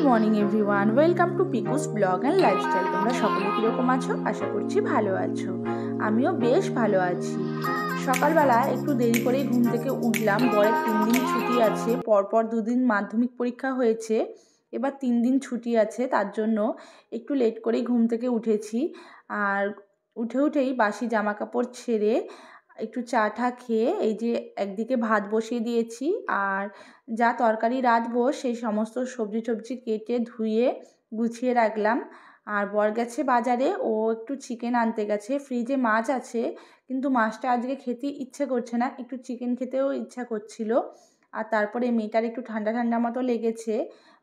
Morning everyone, welcome to পিকুস blog and lifestyle. তোমরা সকলে কীরকম আছো? আশা করছি ভালো আছো। আমিও বেশ ভালো আছি। সকালবেলা একটু দেরি করেই ঘুম থেকে উঠলাম। বরের 3 দিন ছুটি আছে, পরপর 2 দিন মাধ্যমিক পরীক্ষা হয়েছে, এবার 3 দিন ছুটি আছে, তার জন্য একটু লেট করেই ঘুম থেকে উঠেছি। আর উঠেই বাসি জামা কাপড় ছেড়ে একটু চা টা খেয়ে এই যে একদিকে ভাত বসিয়ে দিয়েছি, আর যা তরকারি রাঁধবো সেই সমস্ত সবজি কেটে ধুয়ে গুছিয়ে রাখলাম। আর বর গেছে বাজারে, ও একটু চিকেন আনতে গেছে। ফ্রিজে মাছ আছে, কিন্তু মাছটা আজকে খেতে ইচ্ছে করছে না, একটু চিকেন খেতেও ইচ্ছা করছিল। আর তারপরে মেয়েটার একটু ঠান্ডা ঠান্ডা মতো লেগেছে।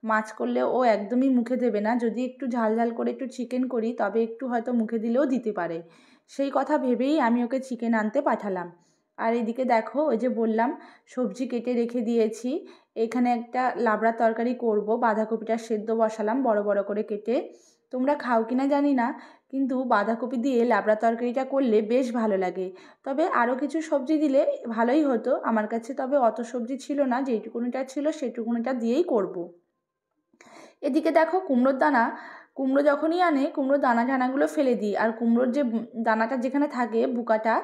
মাছ করলে ও একদমই মুখে দেবে না, যদি একটু ঝাল ঝাল করে একটু চিকেন করি তবে একটু হয়তো মুখে দিলেও দিতে পারে। সেই কথা ভেবেই আমি ওকে চিকেন আনতে পাঠালাম। আর এদিকে দেখো, ওই যে বললাম সবজি কেটে রেখে দিয়েছি। এখানে একটা লাবড়া তরকারি করব, বাঁধাকপিটা সেদ্ধ বসালাম বড় বড় করে কেটে। তোমরা খাও কিনা জানি না, কিন্তু বাঁধাকপি দিয়ে লাবড়া তরকারিটা করলে বেশ ভালো লাগে। তবে আরও কিছু সবজি দিলে ভালোই হতো আমার কাছে, তবে অত সবজি ছিল না, যেটুকুনিটা ছিল সেটুকুনিটা দিয়েই করব। এদিকে দেখো কুমড়োর দানা, কুমড়ো যখনই আনে কুমড়োর দানাগুলো ফেলে দিই, আর কুমড়োর যে দানাটা যেখানে থাকে বুকাটা,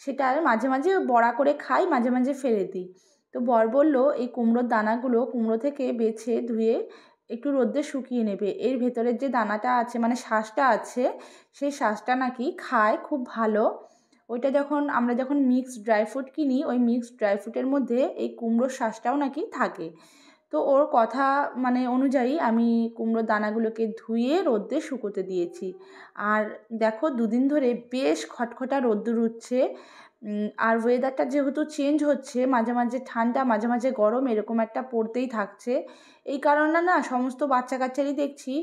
সেটা মাঝে মাঝে বড়া করে খাই, মাঝে মাঝে ফেলে দিই। তো বর বলল এই কুমড়োর দানাগুলো কুমড়ো থেকে বেছে ধুয়ে একটু রোদ্দে শুকিয়ে নেবে, এর ভেতরের যে দানাটা আছে মানে শাঁসটা আছে, সেই শাঁসটা নাকি খায় খুব ভালো। ওইটা আমরা যখন মিক্সড ড্রাই ফ্রুট কিনি, ওই মিক্সড ড্রাই ফ্রুটের মধ্যে এই কুমড়োর শাঁসটাও নাকি থাকে। তো ওর কথা অনুযায়ী আমি কুমড়োর দানাগুলোকে ধুয়ে রোদ্দে শুকোতে দিয়েছি। আর দেখো 2 দিন ধরে বেশ খটখটা রোদ্দুর উঠছে। আর ওয়েদারটা যেহেতু চেঞ্জ হচ্ছে, মাঝে মাঝে ঠান্ডা মাঝে মাঝে গরম, এরকম একটা পড়তেই থাকছে। এই কারণে না সমস্ত বাচ্চা কাচ্চারই দেখছি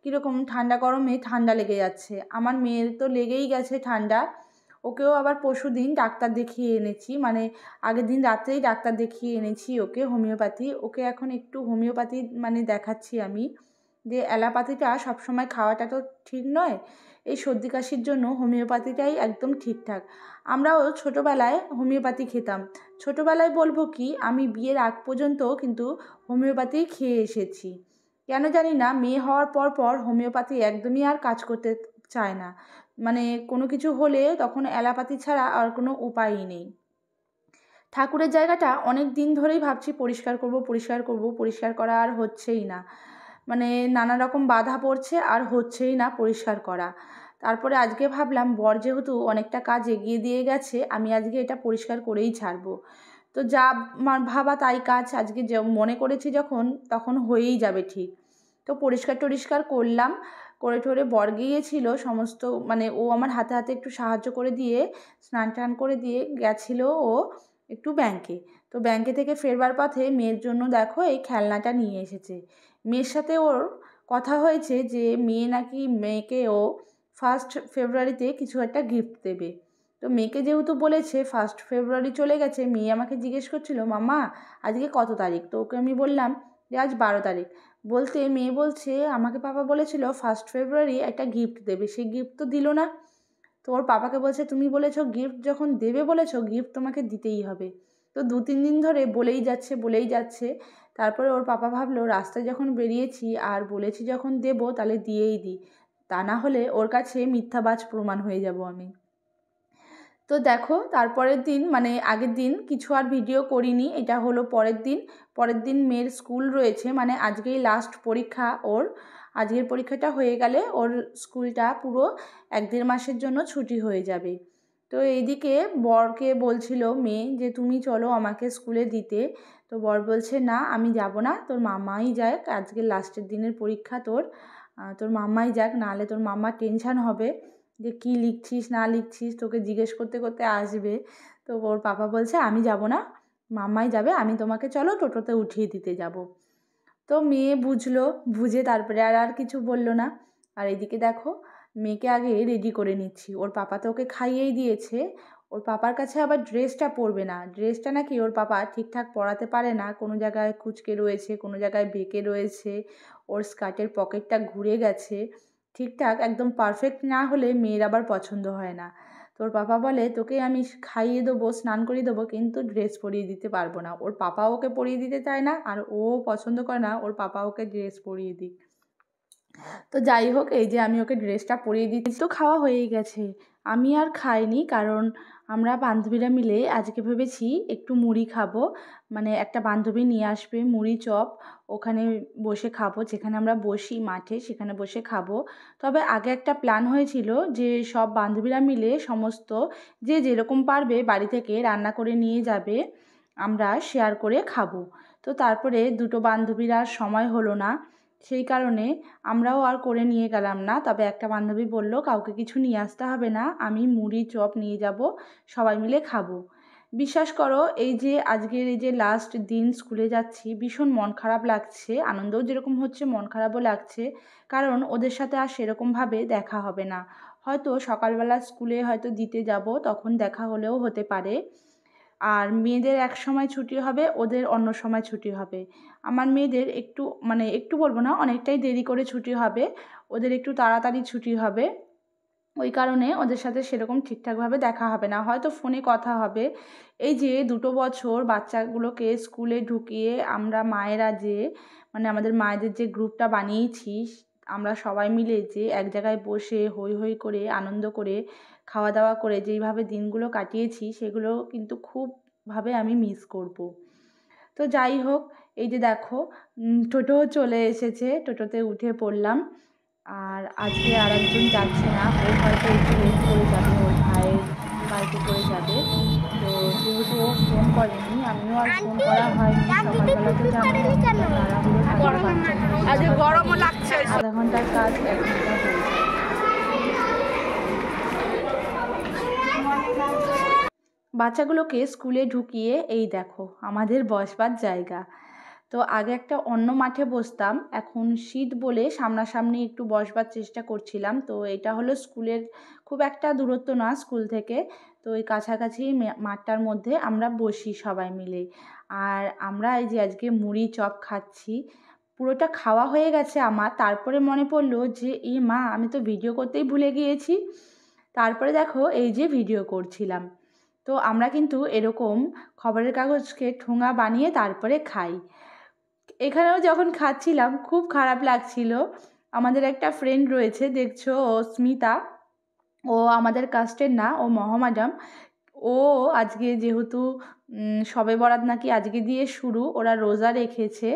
কীরকম ঠান্ডা গরমে ঠান্ডা লেগে যাচ্ছে। আমার মেয়ের তো লেগেই গেছে ঠান্ডা। ওকেও আবার পরশুদিন ডাক্তার দেখিয়ে এনেছি, মানে আগের দিন রাত্রেই ডাক্তার দেখিয়ে এনেছি ওকে, হোমিওপ্যাথি। ওকে এখন একটু হোমিওপ্যাথি দেখাচ্ছি আমি, যে অ্যালোপ্যাথিটা সবসময় খাওয়াটা তো ঠিক নয়। এই সর্দি কাশির জন্য হোমিওপ্যাথিটাই একদম ঠিকঠাক। আমরাও ছোটোবেলায় হোমিওপ্যাথি খেতাম। ছোটোবেলায় বলবো কি, আমি বিয়ের আগ পর্যন্ত কিন্তু হোমিওপ্যাথি খেয়ে এসেছি। কেন জানি না, মেয়ে হওয়ার পর হোমিওপ্যাথি একদমই আর কাজ করতে চায় না। মানে কোনো কিছু হলে তখন অ্যালোপ্যাথি ছাড়া আর কোনো উপায়ই নেই। ঠাকুরের জায়গাটা অনেক দিন ধরেই ভাবছি পরিষ্কার করব, পরিষ্কার করা আর হচ্ছেই না। মানে নানা রকম বাধা পড়ছে, আর হচ্ছেই না পরিষ্কার করা। তারপরে আজকে ভাবলাম বর যেহেতু অনেকটা কাজ এগিয়ে দিয়ে গেছে, আমি আজকে এটা পরিষ্কার করেই ছাড়বো। তো যা ভাবা তাই কাজ, আজকে মনে করেছি যখন, তখন হয়েই যাবে ঠিক। তো পরিষ্কার করলাম, করে ঠরে বর গিয়েছিল সমস্ত, মানে ও আমার হাতে হাতে একটু সাহায্য করে দিয়ে স্নান টান করে দিয়ে গেছিলো ও একটু ব্যাংকে। তো ব্যাংকে থেকে ফেরবার পথে মেয়ের জন্য দেখো এই খেলনাটা নিয়ে এসেছে। মেয়ের সাথে ওর কথা হয়েছে যে মেয়েকে ও 1 ফেব্রুয়ারিতে কিছু একটা গিফট দেবে। তো মেয়েকে যেহেতু বলেছে 1 ফেব্রুয়ারি চলে গেছে, মেয়ে আমাকে জিজ্ঞেস করছিল মামা আজকে কত তারিখ। তো ওকে আমি বললাম যে আজ 12 তারিখ। বলতে মেয়ে বলছে আমাকে পাপা বলেছিল 1 ফেব্রুয়ারি একটা গিফট দেবে, সেই গিফট তো দিল না। তো ওর পাপাকে বলছে তুমি বলেছো গিফট যখন দেবে বলেছো, গিফট তোমাকে দিতেই হবে। তো 2-3 দিন ধরে বলেই যাচ্ছে। তারপরে ওর পাপা ভাবলো রাস্তায় যখন বেরিয়েছি আর বলেছি যখন দেবো, তাহলে দিয়েই দিই, তা না হলে ওর কাছে মিথ্যাবাজ প্রমাণ হয়ে যাব আমি। তো দেখো তারপরের দিন, মানে আগের দিন কিছু আর ভিডিও করিনি, এটা হলো পরের দিন মেয়ের স্কুল রয়েছে, মানে আজকেই লাস্ট পরীক্ষা ওর। আজকের পরীক্ষাটা হয়ে গেলে ওর স্কুলটা পুরো 1-1.5 মাসের জন্য ছুটি হয়ে যাবে। তো এইদিকে বরকে বলছিল মেয়ে যে তুমি চলো আমাকে স্কুলে দিতে। তো বর বলছে না আমি যাব না, তোর মামাই যাক, আজকে লাস্টের দিনের পরীক্ষা তোর মামাই যাক, নাহলে তোর মামা টেনশান হবে যে কী লিখছিস না লিখছিস, তোকে জিজ্ঞেস করতে করতে আসবে। তো ওর পাপা বলছে আমি যাব না, মাম্মাই যাবে, আমি তোমাকে চলো টোটোতে উঠিয়ে দিতে যাব। তো মেয়ে বুঝে তারপরে আর কিছু বলল না। আর এদিকে দেখো মেয়েকে আগে রেডি করে নিচ্ছি, ওর পাপা তো ওকে খাইয়েই দিয়েছে। ওর পাপার কাছে আবার ড্রেসটা পরবে না, ড্রেসটা নাকি ওর পাপা ঠিকঠাক পরাতে পারে না, কোনো জায়গায় কুঁচকে রয়েছে, কোনো জায়গায় বেঁকে রয়েছে, ওর স্কার্টের পকেটটা ঘুরে গেছে। ঠিকঠাক একদম পারফেক্ট না হলে মেয়ের আবার পছন্দ হয় না। তোর পাপা বলে তোকে আমি খাইয়ে দেবো, স্নান করিয়ে দেবো, কিন্তু ড্রেস পরিয়ে দিতে পারবো না। ওর পাপা ওকে পরিয়ে দিতে চায় না, আর ও পছন্দ করে না ওর পাপা ওকে ড্রেস পরিয়ে দিক। তো যাই হোক, এই যে আমি ওকে ড্রেসটা পরিয়ে দিচ্ছি। তো খাওয়া হয়েই গেছে, আমি আর খাইনি, কারণ আমরা বান্ধবীরা মিলে আজকে ভেবেছি একটু মুড়ি খাবো। মানে একটা বান্ধবী নিয়ে আসবে মুড়ি চপ, ওখানে বসে খাবো, যেখানে আমরা বসি মাঠে সেখানে বসে খাবো। তবে আগে একটা প্ল্যান হয়েছিল যে সব বান্ধবীরা মিলে সমস্ত যে যেরকম পারবে বাড়ি থেকে রান্না করে নিয়ে যাবে, আমরা শেয়ার করে খাবো। তো তারপরে দুটো বান্ধবীর আর সময় হলো না, সেই কারণে আমরাও আর করে নিয়ে গেলাম না। তবে একটা বান্ধবী বলল কাউকে কিছু নিয়ে আসতে হবে না, আমি মুড়ি চপ নিয়ে যাব, সবাই মিলে খাবো। বিশ্বাস করো, এই যে আজকের এই যে লাস্ট দিন স্কুলে যাচ্ছি, ভীষণ মন খারাপ লাগছে। আনন্দও যেরকম হচ্ছে, মন খারাপও লাগছে, কারণ ওদের সাথে আর সেরকমভাবে দেখা হবে না। হয়তো সকালবেলা স্কুলে হয়তো দিতে যাব, তখন দেখা হলেও হতে পারে। আর মেয়েদের এক সময় ছুটি হবে, ওদের অন্য সময় ছুটি হবে। আমার মেয়েদের একটু মানে একটু বলবো না, অনেকটাই দেরি করে ছুটি হবে, ওদের একটু তাড়াতাড়ি ছুটি হবে। ওই কারণে ওদের সাথে সেরকম ঠিকঠাকভাবে দেখা হবে না, হয়তো ফোনে কথা হবে। এই যে 2 বছর বাচ্চাগুলোকে স্কুলে ঢুকিয়ে আমরা মায়েরা যে মানে আমাদের মায়েদের যে গ্রুপটা বানিয়েছি, আমরা সবাই মিলে যে এক জায়গায় বসে হই হই করে আনন্দ করে খাওয়া দাওয়া করে যেইভাবে দিনগুলো কাটিয়েছি, সেগুলো কিন্তু খুবভাবে আমি মিস করব। তো যাই হোক, এই যে দেখো টোটো চলে এসেছে, টোটোতে উঠে পড়লাম। আর আজকে আর একজন যাচ্ছে না, ও হয়তো একটু লেট করে যাবে, ওর ভাইয়ের বাইকে করে যাবে। তো যেহেতু ও ফোন করেনি, আমিও আর ফোন করা হয়নি। সকালবেলা তো গরমও লাগছে, আধা ঘন্টার কাজ 1 ঘন্টা হয়ে যায়। বাচ্চাগুলোকে স্কুলে ঢুকিয়ে এই দেখো আমাদের বসবার জায়গা। তো আগে একটা অন্য মাঠে বসতাম, এখন শীত বলে সামনাসামনি একটু বসবার চেষ্টা করছিলাম। তো এটা হলো স্কুলের খুব একটা দূরত্ব না স্কুল থেকে, তো এই কাছাকাছি মাঠটার মধ্যে আমরা বসি সবাই মিলে। আর আমরা এই যে আজকে মুড়ি চপ খাচ্ছি, পুরোটা খাওয়া হয়ে গেছে আমার। তারপরে মনে পড়লো যে এই মা, আমি তো ভিডিও করতেই ভুলে গিয়েছি। তারপরে দেখো এই যে ভিডিও করছিলাম। তো আমরা কিন্তু এরকম খবরের কাগজকে ঠোঙা বানিয়ে তারপরে খাই। এখানেও যখন খাচ্ছিলাম খুব খারাপ লাগছিল। আমাদের একটা ফ্রেন্ড রয়েছে, দেখছো, ও স্মিতা, ও আমাদের কাস্টের না, ও মহামাডাম। ও আজকে যেহেতু শবে বরাত নাকি আজকে দিয়ে শুরু, ওরা রোজা রেখেছে।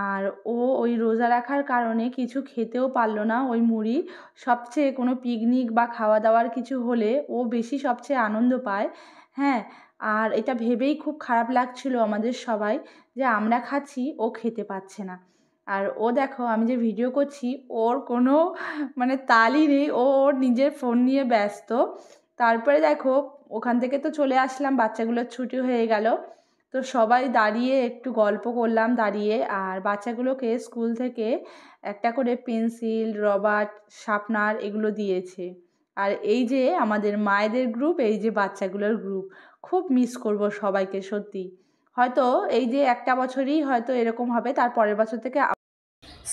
আর ও ওই রোজা রাখার কারণে কিছু খেতেও পারলো না। ওই মুড়ি, সবচেয়ে কোনো পিকনিক বা খাওয়া দাওয়ার কিছু হলে ও বেশি সবচেয়ে আনন্দ পায়। হ্যাঁ, আর এটা ভেবেই খুব খারাপ লাগছিল আমাদের সবাই যে আমরা খাচ্ছি, ও খেতে পাচ্ছে না। আর ও দেখো আমি যে ভিডিও করছি, ওর কোনো মানে তালই নেই, ও ওর নিজের ফোন নিয়ে ব্যস্ত। তারপরে দেখো ওখান থেকে তো চলে আসলাম, বাচ্চাগুলোর ছুটি হয়ে গেল। তো সবাই দাঁড়িয়ে একটু গল্প করলাম দাঁড়িয়ে। আর বাচ্চাগুলোকে স্কুল থেকে একটা করে পেন্সিল, রবার, শার্পনার এগুলো দিয়েছে। আর এই যে আমাদের মায়েদের গ্রুপ, এই যে বাচ্চাগুলোর গ্রুপ, খুব মিস করব সবাইকে সত্যি। হয়তো এই যে একটা বছরই হয়তো এরকম হবে, তার পরের বছর থেকে।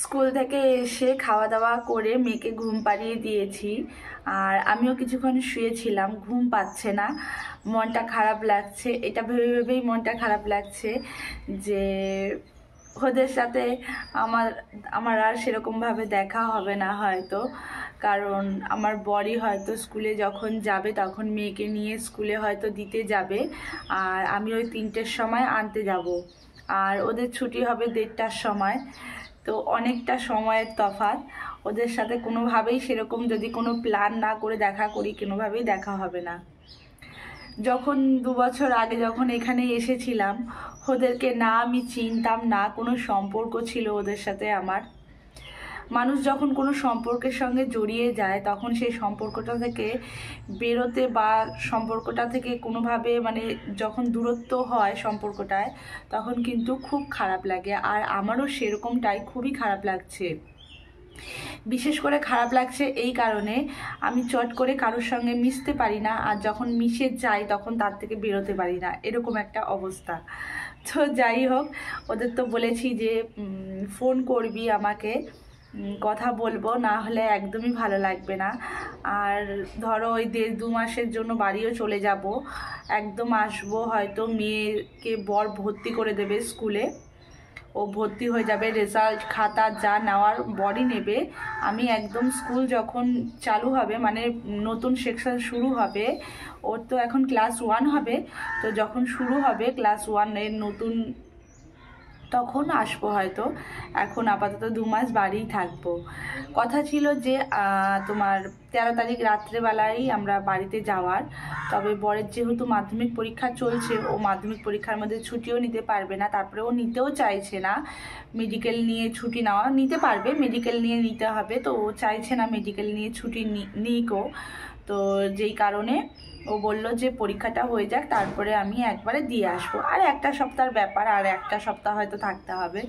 স্কুল থেকে এসে খাওয়া দাওয়া করে মেয়েকে ঘুম পাড়িয়ে দিয়েছি, আর আমিও কিছুক্ষণ শুয়েছিলাম। ঘুম পাচ্ছে না, মনটা খারাপ লাগছে, এটা ভেবে ভেবেই মনটা খারাপ লাগছে যে ওদের সাথে আমার আর সেরকমভাবে দেখা হবে না হয়তো। কারণ আমার বরই হয়তো স্কুলে যখন যাবে তখন মেয়েকে নিয়ে স্কুলে হয়তো দিতে যাবে, আর আমি ওই 3টের সময় আনতে যাব। আর ওদের ছুটি হবে 1:30টার সময়। তো অনেকটা সময়ের তফাৎ, ওদের সাথে কোনোভাবেই সেরকম যদি কোনো প্ল্যান না করে দেখা করি, কোনোভাবেই দেখা হবে না। যখন 2 বছর আগে যখন এখানে এসেছিলাম, ওদেরকে না আমি চিনতাম, না কোনো সম্পর্ক ছিল ওদের সাথে আমার। মানুষ যখন কোনো সম্পর্কের সঙ্গে জড়িয়ে যায়, তখন সেই সম্পর্কটা থেকে বেরোতে বা সম্পর্কটা থেকে কোনোভাবে মানে যখন দূরত্ব হয় সম্পর্কটায়, তখন কিন্তু খুব খারাপ লাগে। আর আমারও সেরকমটাই, খুবই খারাপ লাগছে। বিশেষ করে খারাপ লাগছে এই কারণে, আমি চট করে কারোর সঙ্গে মিশতে পারি না, আর যখন মিশে যাই তখন তার থেকে বেরোতে পারি না, এরকম একটা অবস্থা। তো যাই হোক, ওদের তো বলেছি যে ফোন করবি আমাকে, কথা বলবো, না হলে একদমই ভালো লাগবে না। আর ধরো ওই 1.5-2 মাসের জন্য বাড়িও চলে যাব, একদম আসবো, হয়তো মেয়েকে বর ভর্তি করে দেবে স্কুলে, ও ভর্তি হয়ে যাবে, রেজাল্ট খাতা যা নেওয়ার বরই নেবে। আমি একদম স্কুল যখন চালু হবে, মানে নতুন সেকশন শুরু হবে, ওর তো এখন ক্লাস 1 হবে, তো যখন শুরু হবে ক্লাস 1-এর নতুন, তখন আসবো হয়তো। এখন আপাতত 2 মাস বাড়িই থাকবো। কথা ছিল যে তোমার 13 তারিখ রাত্রেবেলায় আমরা বাড়িতে যাওয়ার, তবে বরের যেহেতু মাধ্যমিক পরীক্ষা চলছে, ও মাধ্যমিক পরীক্ষার মধ্যে ছুটিও নিতে পারবে না, তারপরে ও নিতেও চাইছে না মেডিকেল নিয়ে ছুটি নেওয়া। নিতে পারবে, মেডিকেল নিয়ে নিতে হবে, তো ও চাইছে না মেডিকেল নিয়ে ছুটি নিকো। তো যেই কারণে ও বললো যে পরীক্ষাটা হয়ে যাক, তারপরে আমি একবারে দিয়ে আসবো। আর একটা সপ্তাহের ব্যাপার, আর একটা সপ্তাহ হয়তো থাকতে হবে।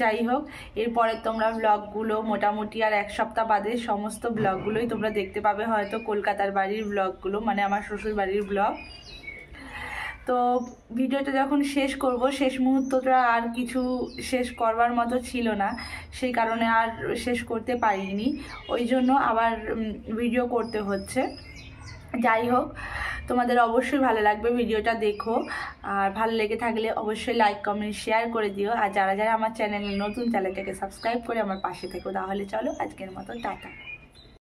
যাই হোক, এরপরে তোমরা ব্লগগুলো মোটামুটি আর 1 সপ্তাহ বাদে সমস্ত ব্লগগুলোই তোমরা দেখতে পাবে, হয়তো কলকাতার বাড়ির ব্লগগুলো, মানে আমার শ্বশুর বাড়ির ব্লগ। তো ভিডিওটা যখন শেষ করব, শেষ মুহূর্তটা আর কিছু শেষ করবার মতো ছিল না, সেই কারণে আর শেষ করতে পারিনি, ওই জন্য আবার ভিডিও করতে হচ্ছে। যাই হোক, তোমাদের অবশ্যই ভালো লাগবে, ভিডিওটা দেখো, আর ভালো লেগে থাকলে অবশ্যই লাইক কমেন্ট শেয়ার করে দিও। আর যারা যারা আমার চ্যানেলে নতুন, চ্যানেলটাকে সাবস্ক্রাইব করে আমার পাশে থেকো। তাহলে চলো আজকের মতো টাটা।